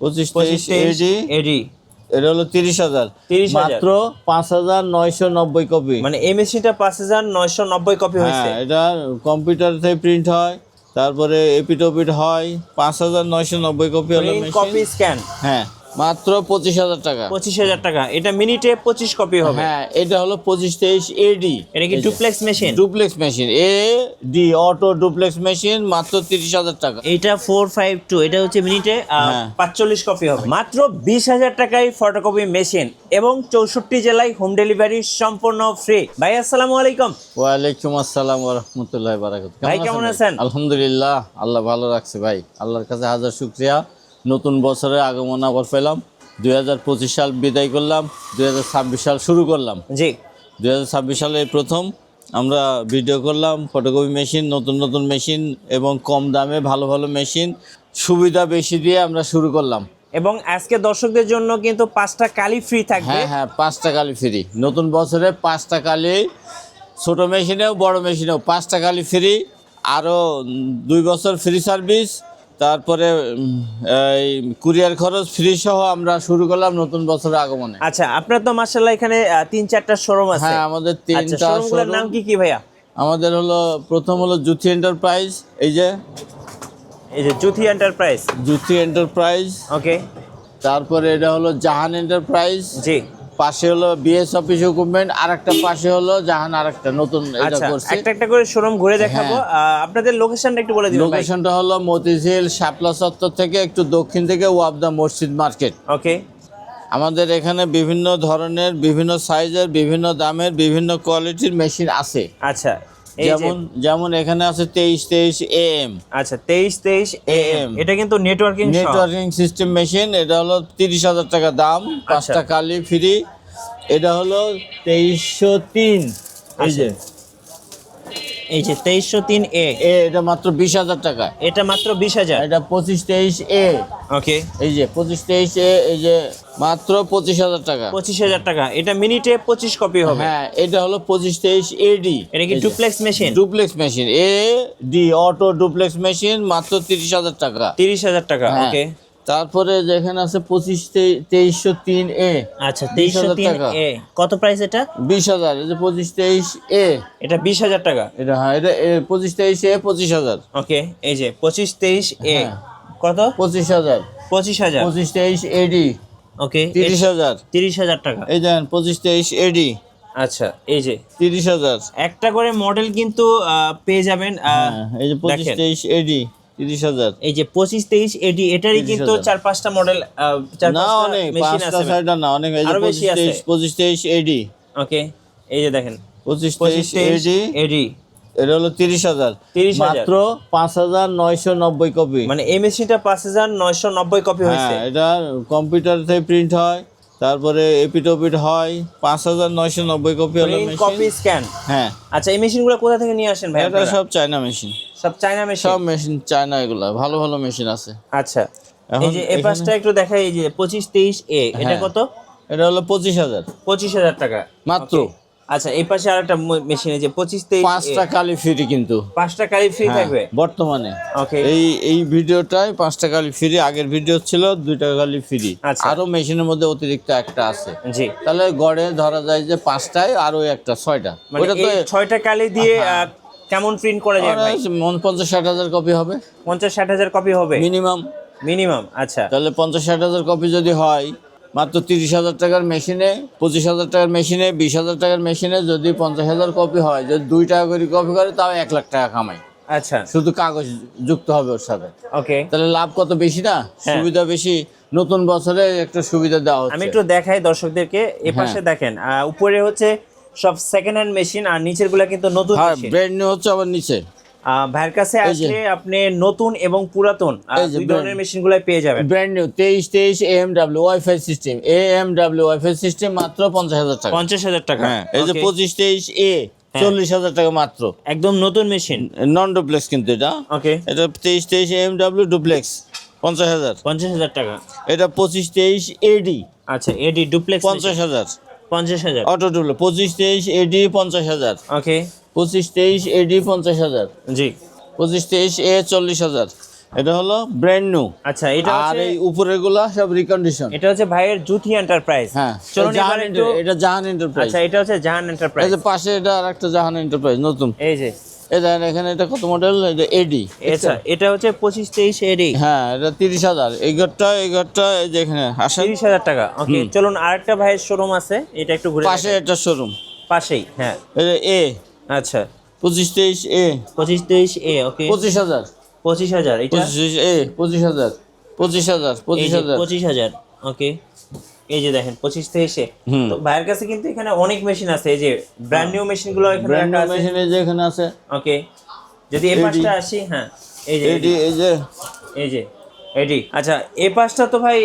25 এডি এডি এটা হলো 30,000 মাত্র 5,990 কপি। মানে এই মেশিনটা 5,990 কপি হয়েছে। হ্যাঁ, এটা কম্পিউটার থেকে প্রিন্ট হয়, তারপরে এপিটোপিট হয়। 5,990 কপি হলো মেশিন। Copy scan. হ্যাঁ, মাত্র 25,000 টাকা। 25,000 টাকা। এটা মিনিটে 25 কপি হবে। হ্যাঁ, এটা হলো 25-23 এডি। এটা কি ডুপ্লেক্স মেশিন? ডুপ্লেক্স মেশিন, এডি অটো ডুপ্লেক্স মেশিন, মাত্র 30,000 টাকা। এটা 452, এটা হচ্ছে মিনিটে 45 কপি হবে। মাত্র 20,000 টাকায় ফটোকপি মেশিন এবং 64 জেলায় হোম ডেলিভারি সম্পূর্ণ ফ্রি। ভাই আসসালামু আলাইকুম। ওয়ালাইকুম আসসালাম ওয়া রাহমাতুল্লাহি ওয়া বারাকাতুহু। ভাই কেমন আছেন? আলহামদুলিল্লাহ, আল্লাহ ভালো রাখছে ভাই। আল্লাহর কাছে হাজার শুকরিয়া। নতুন বছরের আগমন আবার পেলাম। 2025 সাল বিদায় করলাম, 2026 সাল শুরু করলাম। জি, 2026 সালে প্রথম আমরা ভিডিও করলাম ফটোকপি মেশিন, নতুন নতুন মেশিন এবং কম দামে ভালো ভালো মেশিন, সুবিধা বেশি দিয়ে আমরা শুরু করলাম। এবং আজকে দর্শকদের জন্য কিন্তু 5টা কালি ফ্রি থাকবে। হ্যাঁ হ্যাঁ, 5টা কালি ফ্রি। নতুন বছরে 5টা কালি, ছোট মেশিনেও বড় মেশিনেও 5টা কালি ফ্রি। আরও 2 বছর ফ্রি সার্ভিস, তারপরে এই কুরিয়ার খরচ ফ্রি সহ আমরা শুরু করলাম নতুন বছরের আগমনে। আচ্ছা, আপনার তো মাশাআল্লাহ এখানে 3-4টা শোরুম আছে। হ্যাঁ, আমাদের 3টা শোরুমগুলোর নাম কি কি ভাইয়া? আমাদের হলো প্রথম হলো জ্যোতি এন্টারপ্রাইজ, এই যে জ্যোতি এন্টারপ্রাইজ। জ্যোতি এন্টারপ্রাইজ। ওকে। তারপরে এটা হলো জাহান এন্টারপ্রাইজ। জি। পাশে হলো বিএস অফিস ইকুইপমেন্ট, আরেকটা পাশে হলো জাহান, আরেকটা নতুন এটা আচ্ছা, করছে। একটা একটা করে শোরুম ঘুরে দেখাবো। আপনাদের লোকেশনটা একটু বলে দিবেন ভাই। লোকেশনটা হলো মতিঝিল শাপলা চত্বর থেকে একটু দক্ষিণ থেকে ওয়াবদা মসজিদ মার্কেট। ওকে। আমাদের এখানে বিভিন্ন ধরনের, বিভিন্ন সাইজের, বিভিন্ন দামের, বিভিন্ন কোয়ালিটির মেশিন আছে। আচ্ছা, এই যে যেমন এখানে আছে 23-23 AM। আচ্ছা, 23-23 AM। এটা কিন্তু নেটওয়ার্কিং সিস্টেম মেশিন। এটা হলো 30,000 টাকা দাম, 5টা কালি ফ্রি। এটা হলো 2303। এই যে 2303 A। এটা মাত্র 20,000 টাকা। এটা মাত্র 20,000। এটা 25-23 A। ওকে। এই যে 25-23 A, এই যে মাত্র 25,000 টাকা। 25,000 টাকা। এটা মিনিটে 25 কপি হবে। হ্যাঁ, এটা হলো 25-23 AD। এটা কি ডুপ্লেক্স মেশিন? ডুপ্লেক্স মেশিন, এডি অটো ডুপ্লেক্স মেশিন, মাত্র 30,000 টাকা। 30,000 টাকা। হ্যাঁ। ওকে। তারপরে যেখানে আছে 25-23 A। আচ্ছা, 2303 A কত প্রাইস এটা? 20,000। এই যে 25-23 A, এটা 20,000 টাকা। এটা হ্যাঁ, এটা 25-23 A 25,000। ওকে। এই যে 25-23 A হ্যাঁ। কত? 25,000। 25,000। 25-23 AD ওকে। 30,000। 30,000 টাকা। এই দেখেন 25-23 AD আচ্ছা, এই যে 30,000। একটা করে মডেল কিন্তু পেয়ে যাবেন। এই যে 25-23 AD 30,000। এই যে 25-23 AD, এটারই কিন্তু 4-5টা মডেল, না, 4-5টা অনেক, মেশিন 5টা আছে। সাইডা না, অনেক। এই যে আরো বেশি আছে। 25-23 AD। ওকে। এই যে দেখেন 25-23 AD, AD। এটা হলো 30,000। 30,000। মাত্র 5,990 কপি। মানে এই মেশিনটা 5,990 কপি হয়েছে। হ্যাঁ, এটা কম্পিউটার থেকে প্রিন্ট হয়, তারপরে এপিটোপিট হয়। 5,990 কপি হলো মেশিন। Copy scan. হ্যাঁ। আচ্ছা, এই মেশিনগুলো কোথা থেকে নিয়ে আসেন ভাই এটা আপনারা? সব চায়না মেশিন। সব চায়না মেশিন। সব মেশিন চায়না, এগুলা ভালো ভালো মেশিন আছে। আচ্ছা, এখন এই যে এই পাশটা একটু দেখাই। এই যে 25-23 A, এটা হ্যাঁ। কত? এটা হলো 25,000 25,000 টাকা মাত্র। Okay. আচ্ছা, এই পাশে আরেকটা মেশিন, এই যে 25-23 A, 5টা কালি ফ্রি কিন্তু 5টা কালি ফ্রি হ্যাঁ, থাকবে বর্তমানে। ওকে। এই ভিডিওটায় 5টা কালি ফ্রি, আগের ভিডিও ছিল 2টা কালি ফ্রি। আচ্ছা। আরো মেশিনের মধ্যে অতিরিক্ত একটা আছে। জি। তাহলে গড়ে ধরা যায় যে 5টায় আরো একটা 6টা। মানে ওটা তো এই 6টা কালি দিয়ে কেমন প্রিন্ট করা যায় ভাই? 50-60 হাজার কপি হবে 50-60 কপি হবে মিনিমাম। মিনিমাম। আচ্ছা, তাহলে 50-60 হাজার কপি যদি হয়, মাত্র 30,000 টাকার মেশিনে, 25,000 টাকার মেশিনে, 20,000 টাকার মেশিনে যদি 50,000 কপি হয়, যদি 2 টাকা করে কপি করে, তাও 1 লাখ টাকা কামাই। আচ্ছা। শুধু কাগজ যুক্ত হবে ওর সাথে। ওকে। তাহলে লাভ কত বেশি না, সুবিধা বেশি। নতুন বছরে একটা সুবিধা দেওয়া হচ্ছে। আমি একটু দেখাই দর্শকদেরকে। এই পাশে দেখেন, উপরে হচ্ছে সব সেকেন্ড হ্যান্ড মেশিন, আর নিচের গুলা কিন্তু নতুন হ্যাঁ, মেশিন। ব্র্যান্ড নিউ হচ্ছে আবার নিচে। ভাইয়ের কাছে আসলে আপনি নতুন এবং পুরাতন দুই ধরনের মেশিনগুলাই পেয়ে যাবেন। Brand new 23-23 AMW wifi system, AMW wifi system, মাত্র 50,000 টাকা। 50,000 টাকা। হ্যাঁ, এই যে 25-23 A 40,000 টাকা মাত্র। একদম নতুন মেশিন, নন ডুপ্লেক্স কিন্তু এটা। ওকে। এটা 23-23 AMW ডুপ্লেক্স 50,000। 50,000 টাকা। এটা 25-23 AD। আচ্ছা, AD duplex 50,000। 50,000। Auto duplex 25-23 AD 50,000। Okay. 25-23 AD 50,000। জি। 25-23 A 40,000। এটা হলো ব্র্যান্ড নিউ। আচ্ছা, এটা আর হচ্ছে এই উপরের গুলা সব রিকন্ডিশন। এটা হচ্ছে ভাইয়ের জুথি এন্টারপ্রাইজ। হ্যাঁ, চলুন এবার একটু এটা জাহান এন্টারপ্রাইজ। আচ্ছা, এটা হচ্ছে জাহান এন্টারপ্রাইজ। এই যে পাশে এটা আরেকটা জাহান এন্টারপ্রাইজ নতুন। এই যে এই দেখেন এখানে এটা কত মডেল, এটা এডি। আচ্ছা, এটা হচ্ছে 25-23 এডি। হ্যাঁ, এটা 30,000। এই ঘরটা এই যে এখানে আসেন 30,000 টাকা। ওকে, চলুন আরেকটা ভাইয়ের শোরুম আছে, এটা একটু ঘুরে পাশে একটা শোরুম পাশেই। হ্যাঁ, এই যে এ আচ্ছা 25-23 এ 25-23 এ। ওকে, 25,000। 25,000 এটা 25 এ 25,000 25,000 25,000। 25,000। ওকে, এই যে দেখেন 25-23 এ। হুম। তো ভাইয়ের কাছে কিন্তু এখানে অনেক মেশিন আছে, এই যে ব্র্যান্ড নিউ মেশিন গুলো এখানে ব্র্যান্ড রাখা নিউ আছে। মেশিন এই যে এখানে আছে। ওকে, যদি এই AD পাশটা আসি, হ্যাঁ এই যে এডি এই যে এই যে এডি। আচ্ছা, এই পাশটা তো ভাই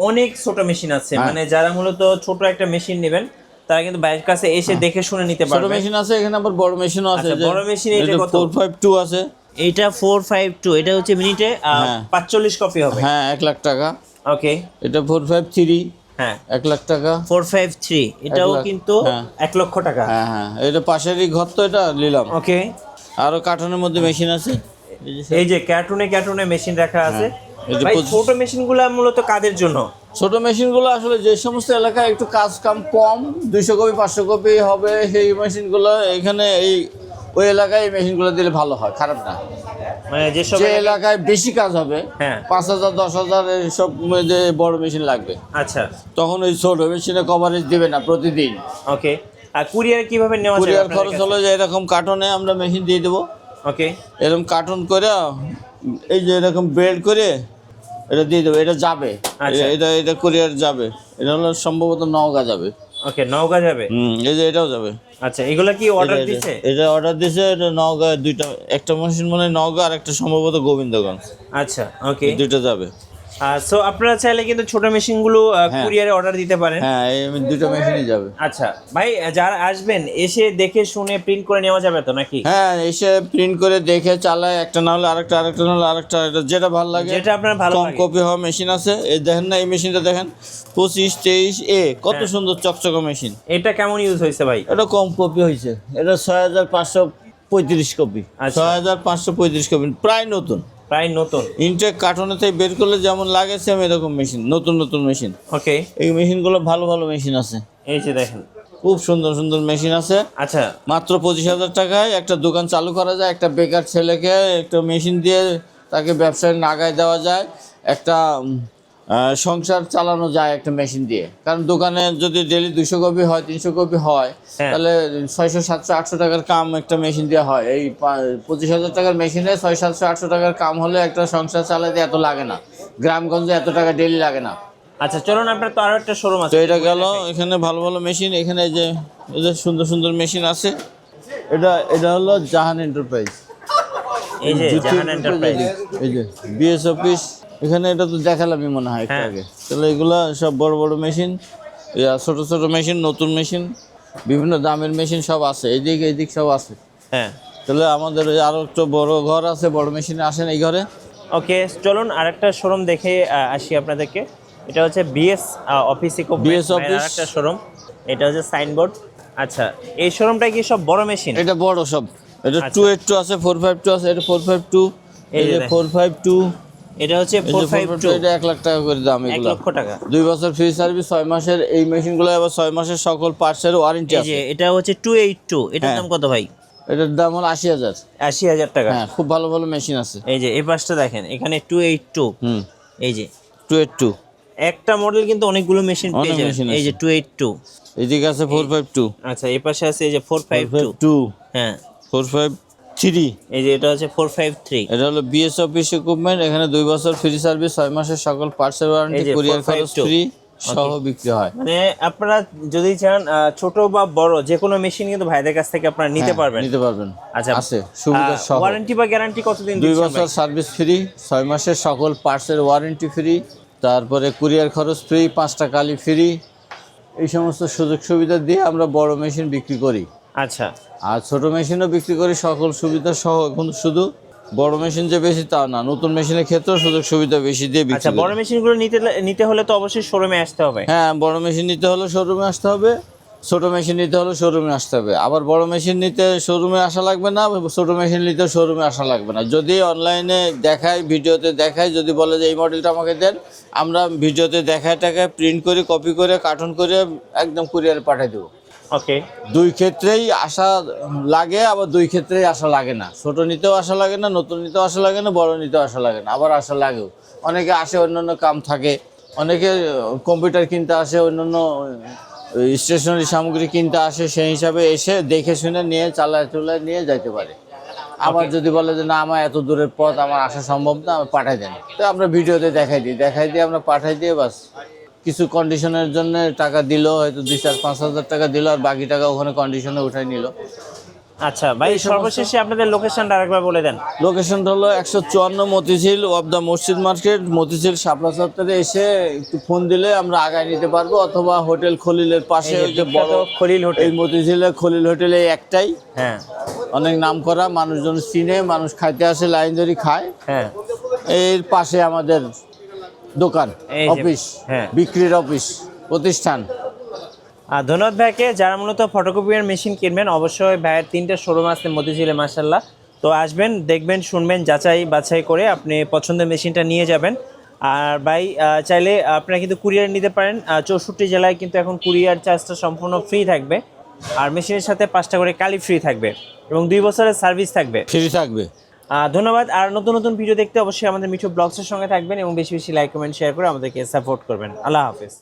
অনেক ছোট মেশিন আছে, হ্যাঁ। মানে যারা মূলত ছোট একটা মেশিন নেবেন তারা কিন্তু ভাইয়ের কাছে এসে দেখে শুনে নিতে ছোট পারবে। মেশিন আছে, এখানে আবার বড় মেশিনও আছে। আচ্ছা, বড় মেশিন এটা কত? 452 আছে। এইটা 452, এটা হচ্ছে মিনিটে হ্যাঁ। 45 কপি হবে। হ্যাঁ, 1,00,000 টাকা। ওকে, এটা 453, হ্যাঁ 1,00,000 টাকা। 453, এটাও 1,00,000 কিন্তু হ্যাঁ। 1 লক্ষ টাকা। হ্যাঁ হ্যাঁ, এটা পাশেরই ঘর তো, এটা নিলাম। ওকে, আরো কার্টনের মধ্যে মেশিন আছে। এই যে কার্টুনে মেশিন রাখা আছে। এই যে ভাই, 25 ছোট মেশিনগুলো মূলত কাদের জন্য? ছোট মেশিনগুলো আসলে যে সমস্ত এলাকায় একটু কাজ কাম কম, 200 কপি 500 কপি হবে, সেই মেশিনগুলো এখানে ওই এলাকায় এই মেশিনগুলো দিলে ভালো হয়, খারাপ না। মানে যেসব যে এলাকায় বেশি কাজ হবে, হ্যাঁ 5,000 10,000 এইসব যে বড় মেশিন লাগবে, আচ্ছা তখন ওই ছোট মেশিনে কভারেজ দিবে না প্রতিদিন। ওকে। আর কুরিয়ার কিভাবে নেওয়া যায় কুরিয়ার আপনাদের খরচ কাছে? হলো যে এরকম কার্টনে আমরা মেশিন দিয়ে দেবো। ওকে, এরকম কার্টন করে এই যে এরকম বেল্ট করে এটা দিয়ে দেবো, এটা যাবে। আচ্ছা। এটা কুরিয়ার যাবে। এটা হলো সম্ভবত নওগাঁ যাবে। ওকে, নওগাঁ যাবে। এই যে এটাও যাবে। আচ্ছা, এগুলা কি অর্ডার এটা- দিছে? এটা অর্ডার দিছে। এটা নওগাঁ দুইটা, একটা মেশিন মনে হয় নওগাঁ আর একটা সম্ভবত গোবিন্দগঞ্জ, আচ্ছা ওকে। দুইটা যাবে। সো আপনারা চাইলে কিন্তু ছোট মেশিনগুলো হ্যাঁ। কুরিয়ারে অর্ডার দিতে পারেন। হ্যাঁ, এই দুইটা মেশিনই যাবে। আচ্ছা ভাই, যারা আসবেন এসে দেখে শুনে প্রিন্ট করে নেওয়া যাবে তো নাকি? হ্যাঁ, এসে প্রিন্ট করে দেখে চালায়, একটা না হলে আরেকটা, আরেকটা না হলে আরেকটা, এটা যেটা ভালো লাগে। যেটা আপনার ভালো কম লাগে। কপি হওয়া মেশিন আছে। এই দেখেন না, এই মেশিনটা দেখেন 25-23 এ, কত হ্যাঁ। সুন্দর চকচকে মেশিন। এটা কেমন ইউজ হয়েছে ভাই? এটা কম কপি হয়েছে, এটা 6,535 কপি। আচ্ছা। 6,535 কপি, প্রায় নতুন। প্রায় নতুন। ইনটেক কার্টনে থেকে বের করলে যেমন লাগে সেম এরকম মেশিন, নতুন নতুন মেশিন। ওকে, এই মেশিনগুলো ভালো ভালো মেশিন আছে, এই যে দেখেন। খুব সুন্দর সুন্দর মেশিন আছে। আচ্ছা মাত্র 25,000 টাকায় একটা দোকান চালু করা যায়। একটা বেকার ছেলেকে একটা মেশিন দিয়ে তাকে ব্যবসায় নাগায় দেওয়া যায়, একটা সংসার চালানো যায় একটা মেশিন দিয়ে। কারণ দোকানে যদি ডেলি 200 কপি হয়, 300 কপি হয়, হ্যাঁ। তাহলে 600 700 800 টাকার কাম একটা মেশিন দিয়ে হয়। এই 25,000 টাকার মেশিনে 600 700 800 টাকার কাম হলে একটা সংসার চালাতে এত লাগে না, গ্রামগঞ্জে এত টাকা ডেলি লাগে না। আচ্ছা, চলুন আপনার তো আরো একটা শোরুম আছে। তো এটা গেল, এখানে ভালো ভালো মেশিন, এখানে এই যে সুন্দর সুন্দর মেশিন আছে। এটা হলো জাহান এন্টারপ্রাইজ। এই যে জাহান এন্টারপ্রাইজ। এই যে বিএস অফিস, এখানে এটা তো দেখালামই মনে হয় একটু হ্যাঁ। আগে। তাহলে এগুলা সব বড় বড় মেশিন, ছোট ছোট মেশিন, নতুন মেশিন, বিভিন্ন দামের মেশিন সব আছে। এইদিক সব আছে। হ্যাঁ তাহলে আমাদের ওই আরো একটা বড় ঘর আছে, বড় মেশিনে আসেন এই ঘরে। ওকে, চলুন আরেকটা শোরুম দেখে আসি আপনাদেরকে। এটা হচ্ছে বিএস অফিস BS অফিস। আরেকটা শোরুম, এটা হচ্ছে সাইনবোর্ড। আচ্ছা, এই শোরুমটা কি সব বড় মেশিন? এটা বড় সব। এটা আচ্ছা। 282 আছে, 452 আছে, এটা 452, এই এই যে যে দেখেন। 452, এটা হচ্ছে এই যে 452, এটা 1,00,000 টাকা করে দাম। 1 এগুলো লক্ষ টাকা। 2 বছর ফ্রি সার্ভিস, 6 মাসের এই মেশিনগুলো, আবার 6 মাসের সকল পার্টসের ওয়ারেন্টি এই আছে। যে এটা হচ্ছে 282, এটার হ্যাঁ। দাম কত ভাই? এটার দাম হলো 80,000। 80,000 টাকা। হ্যাঁ, খুব ভালো ভালো মেশিন আছে। এই যে এই পাশটা দেখেন, এখানে 282, হুম, এই যে 282, একটা মডেল কিন্তু অনেকগুলো মেশিন পেয়ে অনেক যাবেন। machine এই যে 282। এদিকে আছে 452, আচ্ছা, এই পাশে আছে এই যে 452। 452, হ্যাঁ, 453। এই যে এটা হচ্ছে 453। এটা হলো বিএস অফিস ইকুইপমেন্ট। এখানে 2 বছর ফ্রি সার্ভিস, 6 মাসের সকল পার্টসের ওয়ারেন্টি, এই যে কুরিয়ার খরচ 452 ফ্রি সহ বিক্রি হয়। মানে আপনারা যদি চান ছোট বা বড় যে কোনো মেশিন কিন্তু ভাইদের কাছ থেকে আপনারা নিতে হ্যাঁ, পারবেন। নিতে পারবেন। আচ্ছা, আছে সুবিধা সহ। ওয়ারেন্টি বা গ্যারান্টি কতদিন 2 দিচ্ছেন বছর ভাই? সার্ভিস ফ্রি, 6 মাসের সকল পার্টসের ওয়ারেন্টি ফ্রি, তারপরে কুরিয়ার খরচ ফ্রি, 5টা কালি ফ্রি। এই সমস্ত সুযোগ সুবিধা দিয়ে আমরা বড় মেশিন বিক্রি করি, আচ্ছা আর ছোট মেশিনও বিক্রি করি সকল সুবিধা সহ। এখন শুধু বড় মেশিন যে বেশি তা না, নতুন মেশিনের ক্ষেত্রেও সুযোগ সুবিধা বেশি দিয়ে আচ্ছা, বিক্রি বড় করি। মেশিনগুলো নিতে হলে তো অবশ্যই শোরুমে আসতে হবে। হ্যাঁ, বড় মেশিন নিতে হলে শোরুমে আসতে হবে। ছোট মেশিন নিতে হলে শোরুমে আসতে হবে, আবার বড় মেশিন নিতে শোরুমে আসা লাগবে না, ছোট মেশিন নিতে শোরুমে আসা লাগবে না। যদি অনলাইনে দেখায়, ভিডিওতে দেখায়, যদি বলে যে এই মডেলটা আমাকে দেন, আমরা ভিডিওতে দেখায় টাকায় প্রিন্ট করে, কপি করে, কার্টন করে একদম কুরিয়ারে পাঠিয়ে দেবো। ওকে, দুই ক্ষেত্রেই আসা লাগে, আবার দুই ক্ষেত্রেই আসা লাগে না। ছোট নিতেও আসা লাগে না, নতুন নিতেও আসা লাগে না, বড় নিতেও আসা লাগে না, আবার আসা লাগেও। অনেকে আসে, অন্যান্য কাম থাকে, অনেকে কম্পিউটার কিনতে আসে, অন্যান্য স্টেশনারি সামগ্রী কিনতে আসে, সেই হিসাবে এসে দেখে শুনে নিয়ে চালায় চলায় নিয়ে যাইতে পারে। আবার যদি বলে যে না আমার এত দূরের পথ, আমার আসা সম্ভব না, আমি পাঠাই দেন, তো আমরা ভিডিওতে দেখাই দিই, আমরা পাঠাই দিয়ে বাস কিছু কন্ডিশনের জন্য টাকা দিল, হয়তো 2-4-5 হাজার টাকা দিল, আর বাকি টাকা ওখানে কন্ডিশনে উঠাই নিল। আচ্ছা ভাই, সর্বশেষে আপনাদের লোকেশনটা আরেকবার বলে দেন। লোকেশনটা হলো 154 মতিঝিল অফ দ্য মসজিদ মার্কেট, মতিঝিল শাপলা চত্বরে এসে একটু ফোন দিলে আমরা আগায় নিতে পারবো, অথবা হোটেল খলিলের পাশে এই যে ওই যে বড় বিখ্যাত খলিল হোটেল। এই মতিঝিলের খলিল হোটেলে একটাই, হ্যাঁ অনেক নাম করা, মানুষজন চিনে, মানুষ খাইতে আসে, লাইন ধরে খায়। হ্যাঁ, এর পাশে আমাদের দোকান, এই যে, অফিস, হ্যাঁ। বিক্রির অফিস, প্রতিষ্ঠান। ধন্যবাদ ভাইকে। যারা মূলত ফটোকপিয়ার মেশিন কিনবেন, অবশ্যই ভাইয়ের 3টা শোরুম আছে মতিঝিলে মাশাআল্লাহ। তো আসবেন, দেখবেন, শুনবেন, যাচাই বাছাই করে আপনি পছন্দের মেশিনটা নিয়ে যাবেন। আর ভাই চাইলে আপনারা কিন্তু কুরিয়ার নিতে পারেন। 64 জেলায় কিন্তু এখন কুরিয়ার চার্জটা সম্পূর্ণ ফ্রি থাকবে, আর মেশিনের সাথে 5টা করে কালি ফ্রি থাকবে, এবং 2 বছরের সার্ভিস থাকবে। ফ্রি থাকবে। ধন্যবাদ। আর নতুন নতুন ভিডিও দেখতে অবশ্যই আমাদের মিঠু ব্লগসের সঙ্গে থাকবেন, এবং বেশি বেশি লাইক, কমেন্ট, শেয়ার করে আমাদেরকে সাপোর্ট করবেন। আল্লাহ হাফেজ।